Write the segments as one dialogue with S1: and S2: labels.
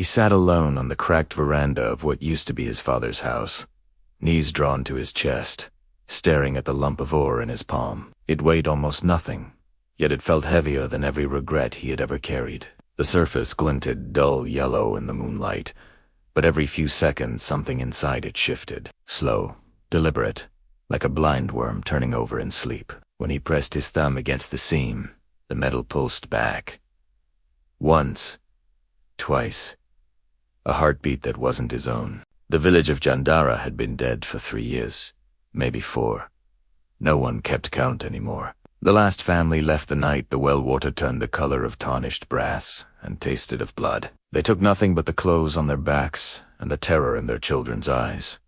S1: He sat alone on the cracked veranda of what used to be his father's house, knees drawn to his chest, staring at the lump of ore in his palm. It weighed almost nothing, yet it felt heavier than every regret he had ever carried. The surface glinted dull yellow in the moonlight, but every few seconds something inside it shifted, slow, deliberate, like a blind worm turning over in sleep. When he pressed his thumb against the seam, the metal pulsed back. Once, twice, a heartbeat that wasn't his own. The village of Jandara had been dead for 3 years, maybe 4. No one kept count anymore. The last family left the night the well water turned the color of tarnished brass and tasted of blood. They took nothing but the clothes on their backs and the terror in their children's eyes.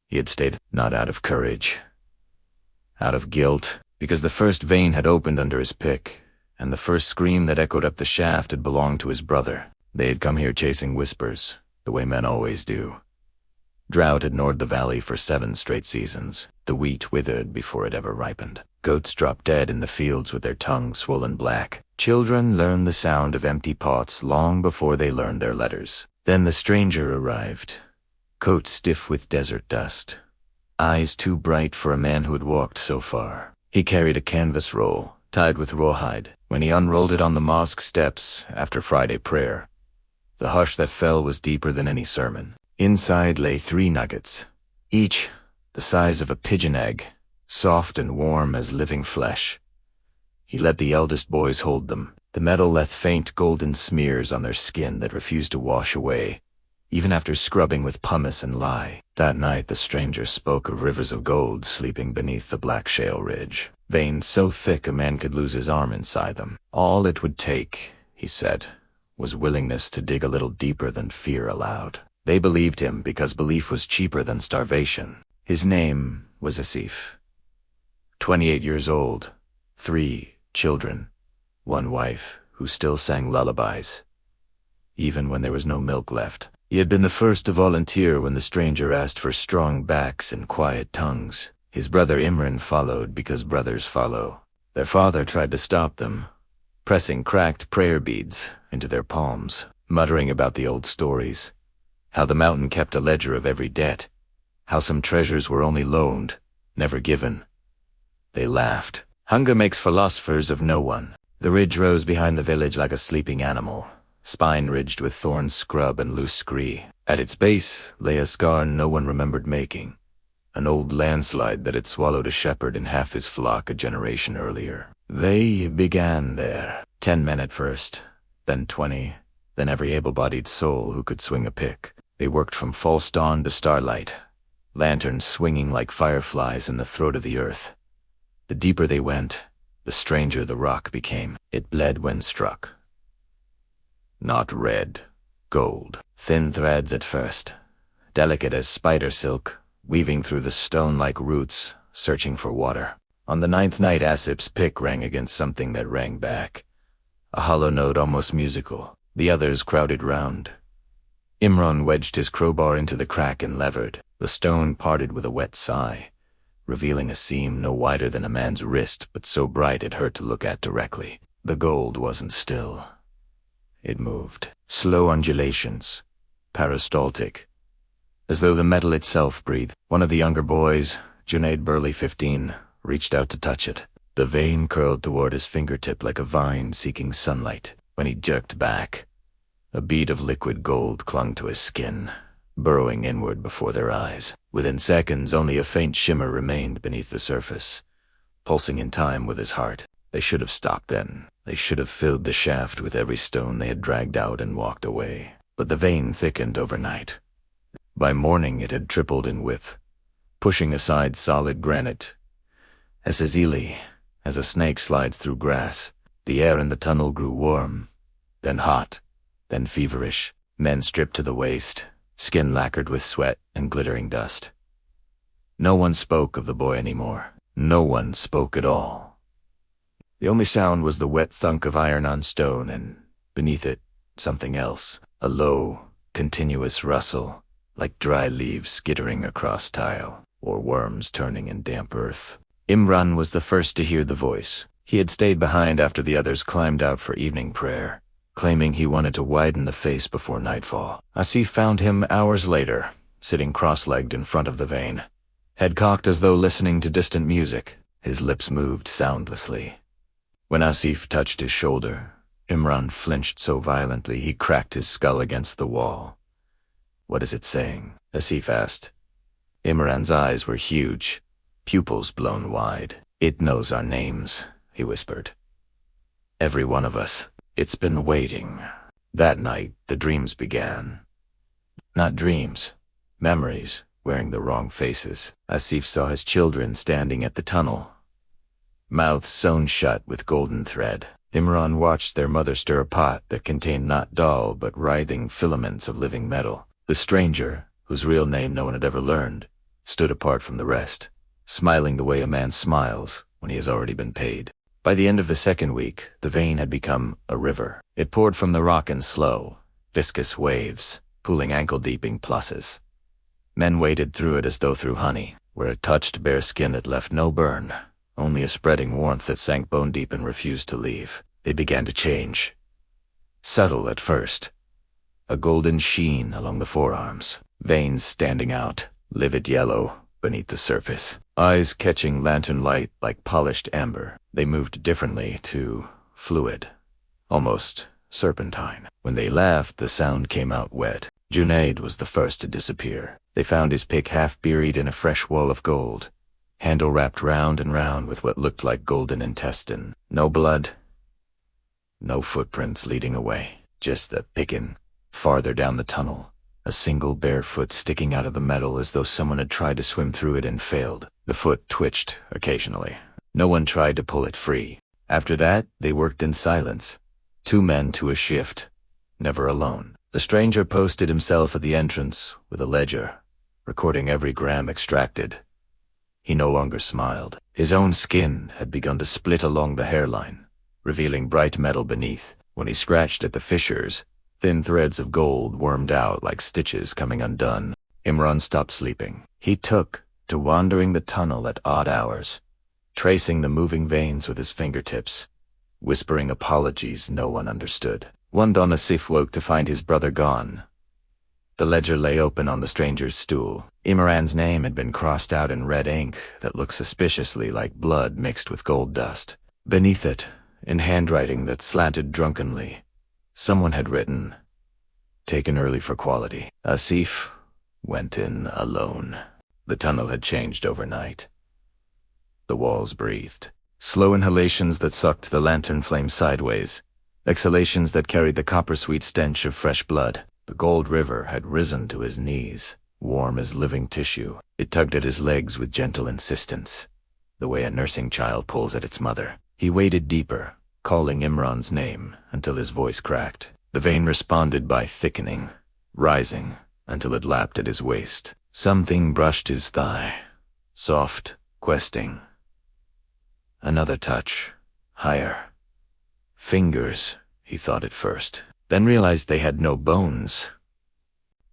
S1: He had stayed, not out of courage, out of guilt, because the first vein had opened under his pick, and the first scream that echoed up the shaft had belonged to his brother. They had come here chasing whispers, the way men always do. Drought had gnawed the valley for 7 straight seasons. The wheat withered before it ever ripened. Goats dropped dead in the fields with their tongues swollen black. Children learned the sound of empty pots long before they learned their letters. Then the stranger arrived, coat stiff with desert dust, eyes too bright for a man who had walked so far. He carried a canvas roll, tied with rawhide. When he unrolled it on the mosque steps after Friday prayer, the hush that fell was deeper than any sermon. Inside lay 3 nuggets, each the size of a pigeon egg, soft and warm as living flesh. He let the eldest boys hold them. The metal left faint golden smears on their skin that refused to wash away, even after scrubbing with pumice and lye. That night the stranger spoke of rivers of gold sleeping beneath the black shale ridge, veins so thick a man could lose his arm inside them. All it would take, he said, was willingness to dig a little deeper than fear allowed. They believed him because belief was cheaper than starvation. His name was Asif. 28 years old, 3 children, 1 wife who still sang lullabies, even when there was no milk left. He had been the first to volunteer when the stranger asked for strong backs and quiet tongues. His brother Imran followed because brothers follow. Their father tried to stop them, pressing cracked prayer beads into their palms, muttering about the old stories, how the mountain kept a ledger of every debt, how some treasures were only loaned, never given. They laughed. Hunger makes philosophers of no one. The ridge rose behind the village like a sleeping animal, spine ridged with thorn scrub and loose scree. At its base lay a scar no one remembered making, an old landslide that had swallowed a shepherd and half his flock a generation earlier. They began there, 10 men at first, then 20, then every able-bodied soul who could swing a pick. They worked from false dawn to starlight, lanterns swinging like fireflies in the throat of the earth. The deeper they went, the stranger the rock became. It bled when struck. Not red, gold. Thin threads at first, delicate as spider silk, weaving through the stone like roots, searching for water. On the 9th night, Asip's pick rang against something that rang back, a hollow note almost musical. The others crowded round. Imran wedged his crowbar into the crack and levered. The stone parted with a wet sigh, revealing a seam no wider than a man's wrist but so bright it hurt to look at directly. The gold wasn't still. It moved. Slow undulations, peristaltic, as though the metal itself breathed. One of the younger boys, Junaid Burley 15, reached out to touch it. The vein curled toward his fingertip like a vine seeking sunlight. When he jerked back, a bead of liquid gold clung to his skin, burrowing inward before their eyes. Within seconds, only a faint shimmer remained beneath the surface, pulsing in time with his heart. They should have stopped then. They should have filled the shaft with every stone they had dragged out and walked away. But the vein thickened overnight. By morning it had tripled in width, pushing aside solid granite, as easily as a snake slides through grass. The air in the tunnel grew warm, then hot, then feverish. Men stripped to the waist, skin lacquered with sweat and glittering dust. No one spoke of the boy anymore. No one spoke at all. The only sound was the wet thunk of iron on stone, and beneath it, something else. A low, continuous rustle, like dry leaves skittering across tile, or worms turning in damp earth. Imran was the first to hear the voice. He had stayed behind after the others climbed out for evening prayer. claiming he wanted to widen the face before nightfall. Asif found him hours later, sitting cross-legged in front of the vein, head cocked as though listening to distant music. His lips moved soundlessly. When Asif touched his shoulder, Imran flinched so violently he cracked his skull against the wall. "What is it saying?" Asif asked. Imran's eyes were huge, pupils blown wide. "It knows our names," he whispered. "Every one of us. It's been waiting." That night, the dreams began. Not dreams, memories, wearing the wrong faces. Asif saw his children standing at the tunnel, mouths sewn shut with golden thread. Imran watched their mother stir a pot that contained not dull but writhing filaments of living metal. The stranger, whose real name no one had ever learned, stood apart from the rest, smiling the way a man smiles when he has already been paid. By the end of the second week, the vein had become a river. It poured from the rock in slow, viscous waves, pooling ankle-deep in pluses. Men waded through it as though through honey. Where it touched bare skin it left no burn, only a spreading warmth that sank bone-deep and refused to leave. They began to change. Subtle at first. A golden sheen along the forearms, veins standing out, livid yellow beneath the surface. Eyes catching lantern light like polished amber. They moved differently to fluid, almost serpentine. When they laughed, the sound came out wet. Junaid was the first to disappear. They found his pick half buried in a fresh wall of gold, handle wrapped round and round with what looked like golden intestine. No blood, no footprints leading away, just the pickin'. Farther down the tunnel, a single bare foot sticking out of the metal as though someone had tried to swim through it and failed. The foot twitched occasionally. No one tried to pull it free. After that, they worked in silence. 2 men to a shift, never alone. The stranger posted himself at the entrance with a ledger, recording every gram extracted. He no longer smiled. His own skin had begun to split along the hairline, revealing bright metal beneath. When he scratched at the fissures, thin threads of gold wormed out like stitches coming undone. Imran stopped sleeping. He took to wandering the tunnel at odd hours, tracing the moving veins with his fingertips, whispering apologies no one understood. One dawn Asif woke to find his brother gone. The ledger lay open on the stranger's stool. Imran's name had been crossed out in red ink that looked suspiciously like blood mixed with gold dust. Beneath it, in handwriting that slanted drunkenly, someone had written, "Taken early for quality." Asif went in alone. The tunnel had changed overnight. The walls breathed. Slow inhalations that sucked the lantern flame sideways. Exhalations that carried the copper-sweet stench of fresh blood. The gold river had risen to his knees, warm as living tissue. It tugged at his legs with gentle insistence, the way a nursing child pulls at its mother. He waded deeper, calling Imran's name until his voice cracked. The vein responded by thickening, rising, until it lapped at his waist. Something brushed his thigh, soft, questing. Another touch, higher. Fingers, he thought at first, then realized they had no bones.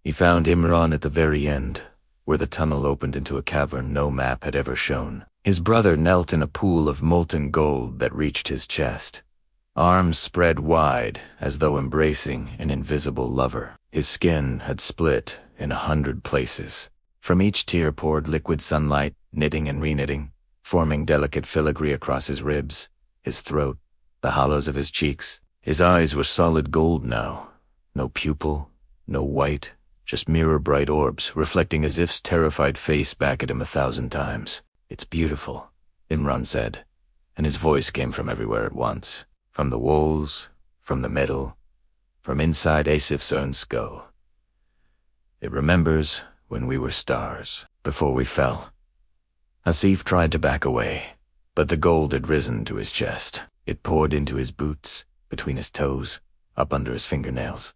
S1: He found Imran at the very end, where the tunnel opened into a cavern no map had ever shown. His brother knelt in a pool of molten gold that reached his chest, arms spread wide as though embracing an invisible lover. His skin had split in 100 places. From each tear poured liquid sunlight, knitting and reknitting, forming delicate filigree across his ribs, his throat, the hollows of his cheeks. His eyes were solid gold now. No pupil, no white, just mirror-bright orbs, reflecting Asif's terrified face back at him 1,000 times. "It's beautiful," Imran said, and his voice came from everywhere at once. From the walls, from the metal, from inside Asif's own skull. "It remembers when we were stars, before we fell." Asif tried to back away, but the gold had risen to his chest. It poured into his boots, between his toes, up under his fingernails.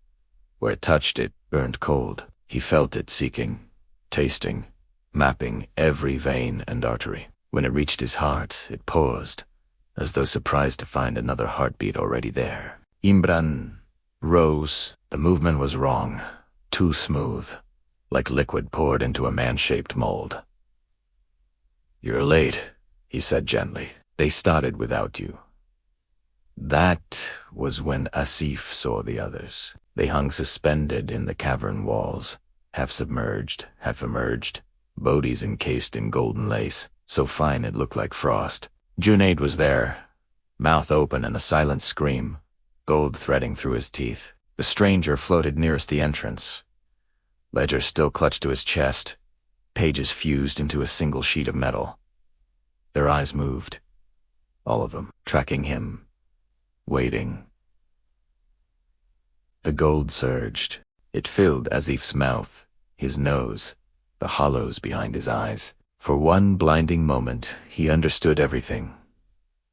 S1: Where it touched it burned cold. He felt it seeking, tasting, mapping every vein and artery. When it reached his heart, it paused, as though surprised to find another heartbeat already there. Imran rose. The movement was wrong, too smooth, like liquid poured into a man-shaped mold. "You're late," he said gently. "They started without you." That was when Asif saw the others. They hung suspended in the cavern walls, half submerged, half emerged, bodies encased in golden lace, so fine it looked like frost. Junaid was there, mouth open and a silent scream, gold threading through his teeth. The stranger floated nearest the entrance. Ledger still clutched to his chest, pages fused into a single sheet of metal. Their eyes moved, all of them, tracking him, waiting. The gold surged. It filled Asif's mouth, his nose, the hollows behind his eyes. For one blinding moment, he understood everything.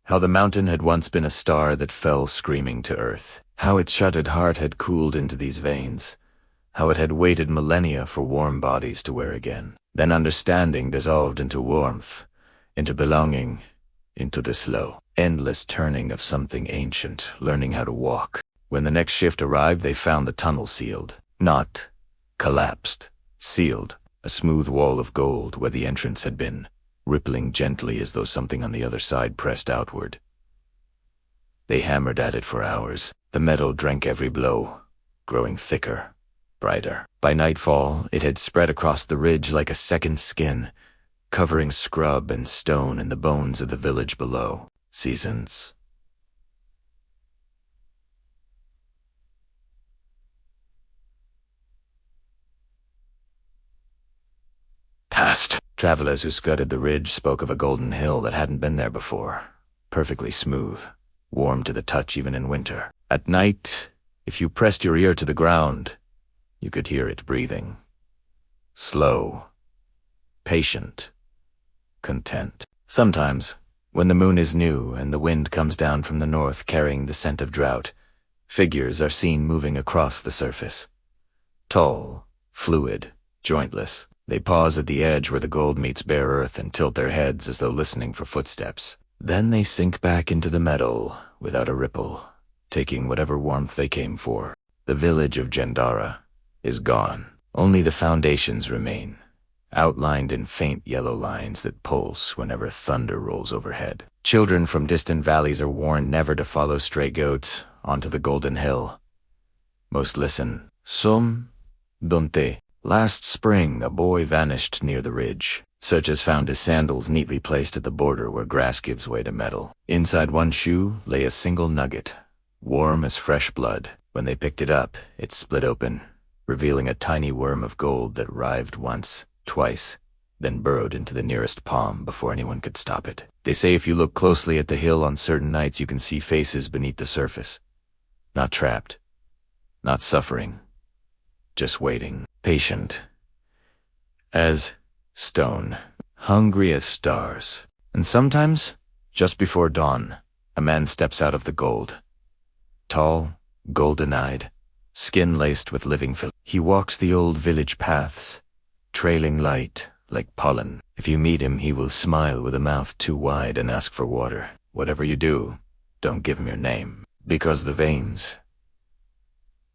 S1: How the mountain had once been a star that fell screaming to earth. How its shuttered heart had cooled into these veins. How it had waited millennia for warm bodies to wear again. Then understanding dissolved into warmth, into belonging, into the slow, endless turning of something ancient, learning how to walk. When the next shift arrived, they found the tunnel sealed. Not collapsed, sealed. A smooth wall of gold where the entrance had been, rippling gently as though something on the other side pressed outward. They hammered at it for hours. The metal drank every blow, growing thicker, brighter. By nightfall, it had spread across the ridge like a second skin, covering scrub and stone and the bones of the village below. Seasons. Past. Travelers who scudded the ridge spoke of a golden hill that hadn't been there before, perfectly smooth, warm to the touch even in winter. At night, if you pressed your ear to the ground, you could hear it breathing. Slow, patient, content. Sometimes, when the moon is new and the wind comes down from the north carrying the scent of drought, figures are seen moving across the surface. Tall, fluid, jointless. They pause at the edge where the gold meets bare earth and tilt their heads as though listening for footsteps. Then they sink back into the meadow without a ripple, taking whatever warmth they came for. The village of Jandara is gone. Only the foundations remain, outlined in faint yellow lines that pulse whenever thunder rolls overhead. Children from distant valleys are warned never to follow stray goats onto the golden hill. Most listen. Som Donte. Last spring, a boy vanished near the ridge. Searchers found his sandals neatly placed at the border where grass gives way to metal. Inside one shoe lay a single nugget, warm as fresh blood. When they picked it up, it split open, revealing a tiny worm of gold that writhed once, twice, then burrowed into the nearest palm before anyone could stop it. They say if you look closely at the hill on certain nights, you can see faces beneath the surface. Not trapped, not suffering, just waiting. Patient as stone, hungry as stars. And sometimes, just before dawn, a man steps out of the gold. Tall, golden-eyed, skin laced with living fil. He walks the old village paths, trailing light like pollen. If you meet him, he will smile with a mouth too wide and ask for water. Whatever you do, don't give him your name, because the veins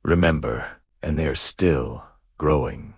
S1: remember, and they are still growing.